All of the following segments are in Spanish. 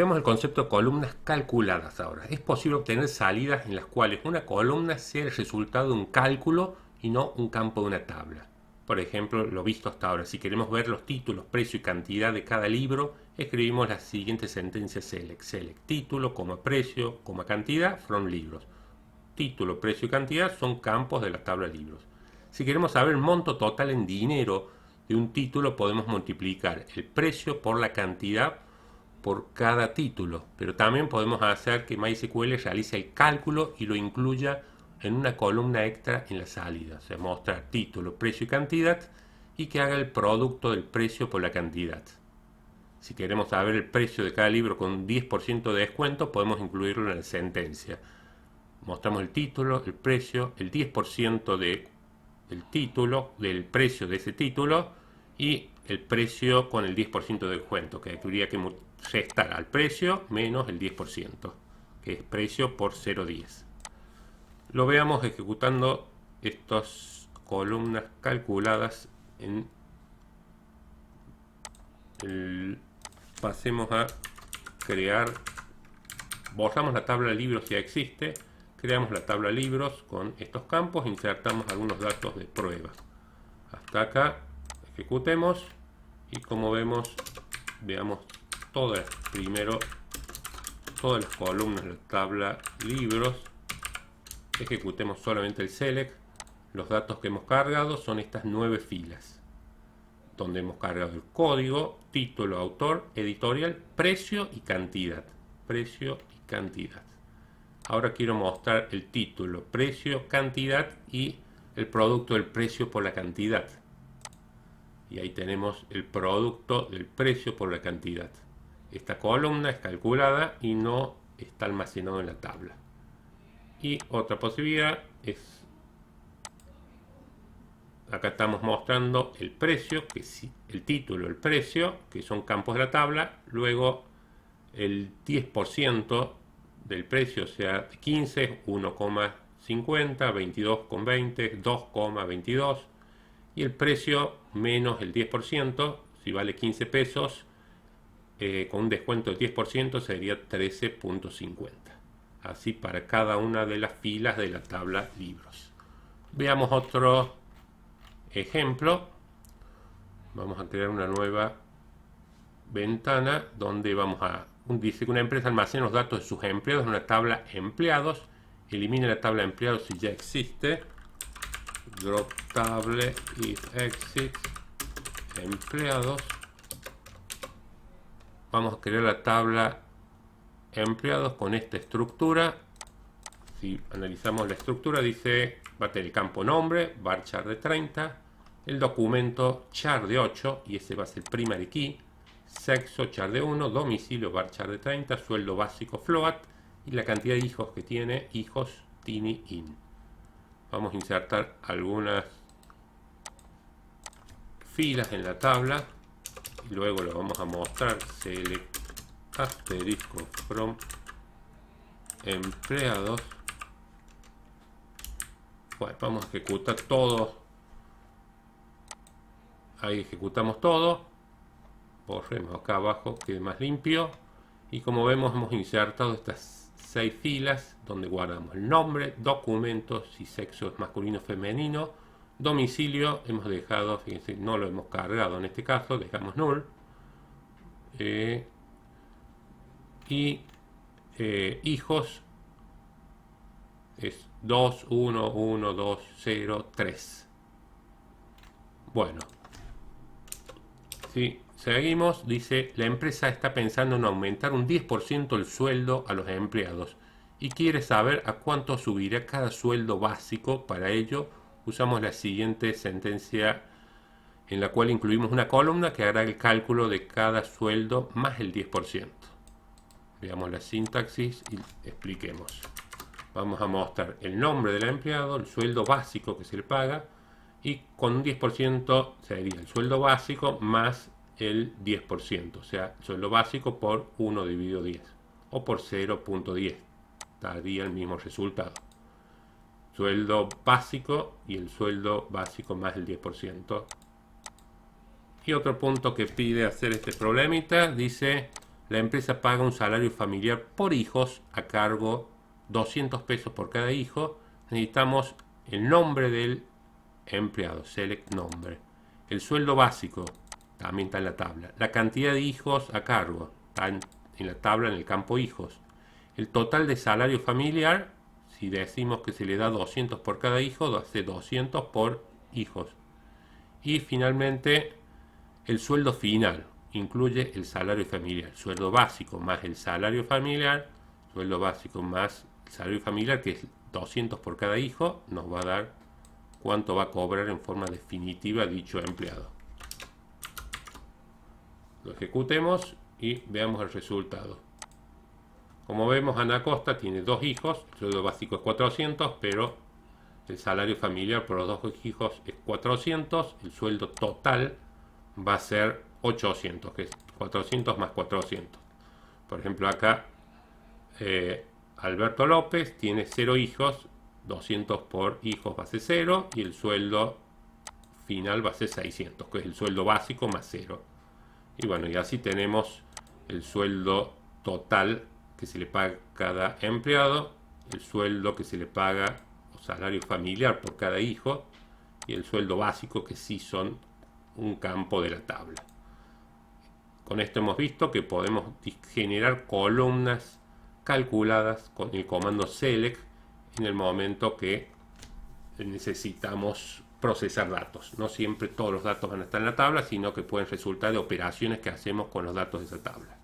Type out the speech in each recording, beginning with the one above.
Vemos el concepto de columnas calculadas ahora. Es posible obtener salidas en las cuales una columna sea el resultado de un cálculo y no un campo de una tabla. Por ejemplo, lo visto hasta ahora. Si queremos ver los títulos, precio y cantidad de cada libro, escribimos la siguiente sentencia select. Select título, precio, cantidad, from libros. Título, precio y cantidad son campos de la tabla de libros. Si queremos saber el monto total en dinero de un título, podemos multiplicar el precio por la cantidad por cada título, pero también podemos hacer que MySQL realice el cálculo y lo incluya en una columna extra en la salida, o sea, mostrar título, precio y cantidad, y que haga el producto del precio por la cantidad. Si queremos saber el precio de cada libro con un 10% de descuento, podemos incluirlo en la sentencia. Mostramos el título, el precio, el 10% del título, del precio de ese título, y el precio con el 10% de descuento, que habría que restar al precio menos el 10%, que es precio por 0,10. Lo veamos ejecutando estas columnas calculadas en pasemos a crear, borramos la tabla de libros si ya existe, creamos la tabla de libros con estos campos, insertamos algunos datos de prueba. Hasta acá ejecutemos y como vemos, veamos primero todas las columnas de la tabla libros. Ejecutemos solamente el select. Los datos que hemos cargado son estas 9 filas, donde hemos cargado el código, título, autor, editorial, precio y cantidad. Precio y cantidad. Ahora quiero mostrar el título, precio, cantidad y el producto del precio por la cantidad. Y ahí tenemos el producto del precio por la cantidad. Esta columna es calculada y no está almacenado en la tabla. Y otra posibilidad es, acá estamos mostrando el precio, que es el título, el precio, que son campos de la tabla, luego el 10% del precio, o sea, 15, 1,50, 22,20, 2,22, y el precio menos el 10%, si vale 15 pesos, con un descuento del 10% sería 13,50. Así para cada una de las filas de la tabla libros. Veamos otro ejemplo. Vamos a crear una nueva ventana donde dice que una empresa almacena los datos de sus empleados en una tabla empleados. Elimina la tabla empleados si ya existe. Drop table if exists empleados. Vamos a crear la tabla empleados con esta estructura. Si analizamos la estructura, dice va a tener el campo nombre, varchar de 30, el documento char de 8, y ese va a ser primary key, sexo char de 1, domicilio varchar de 30, sueldo básico float, y la cantidad de hijos que tiene, hijos tiny in. Vamos a insertar algunas filas en la tabla y luego lo vamos a mostrar. Select asterisco from empleados. Bueno, vamos a ejecutar todo. Ahí ejecutamos todo. Borremos acá abajo, quede más limpio. Y como vemos, hemos insertado estas 6 filas donde guardamos el nombre, documentos, si sexo es masculino o femenino, domicilio, hemos dejado, fíjense, no lo hemos cargado en este caso, dejamos null. Hijos es 2, 1, 1, 2, 0, 3. Bueno, si seguimos, dice, la empresa está pensando en aumentar un 10% el sueldo a los empleados y quiere saber a cuánto subirá cada sueldo básico. Para ello, usamos la siguiente sentencia en la cual incluimos una columna que hará el cálculo de cada sueldo más el 10%. Veamos la sintaxis y expliquemos. Vamos a mostrar el nombre del empleado, el sueldo básico que se le paga, y con un 10% sería el sueldo básico más el 10%, o sea, el sueldo básico por 1 dividido 10, o por 0,10, daría el mismo resultado. Sueldo básico y el sueldo básico más el 10%. Y otro punto que pide hacer este problemita, dice, la empresa paga un salario familiar por hijos a cargo 200 pesos por cada hijo. Necesitamos el nombre del empleado, select nombre. El sueldo básico, también está en la tabla. La cantidad de hijos a cargo, está en la tabla en el campo hijos. El total de salario familiar, si decimos que se le da 200 por cada hijo, hace 200 por hijos. Y finalmente, el sueldo final incluye el salario familiar. Sueldo básico más el salario familiar, sueldo básico más el salario familiar, que es 200 por cada hijo, nos va a dar cuánto va a cobrar en forma definitiva dicho empleado. Lo ejecutemos y veamos el resultado. Como vemos, Ana Costa tiene 2 hijos, el sueldo básico es 400, pero el salario familiar por los 2 hijos es 400, el sueldo total va a ser 800, que es 400 más 400. Por ejemplo, acá Alberto López tiene 0 hijos, 200 por hijos va a ser 0 y el sueldo final va a ser 600, que es el sueldo básico más 0. Y bueno, y así tenemos el sueldo total que se le paga a cada empleado, el sueldo que se le paga o salario familiar por cada hijo y el sueldo básico, que sí son un campo de la tabla. Con esto hemos visto que podemos generar columnas calculadas con el comando select en el momento que necesitamos procesar datos. No siempre todos los datos van a estar en la tabla, sino que pueden resultar de operaciones que hacemos con los datos de esa tabla.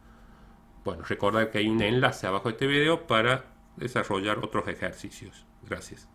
Bueno, recordad que hay un enlace abajo de este video para desarrollar otros ejercicios. Gracias.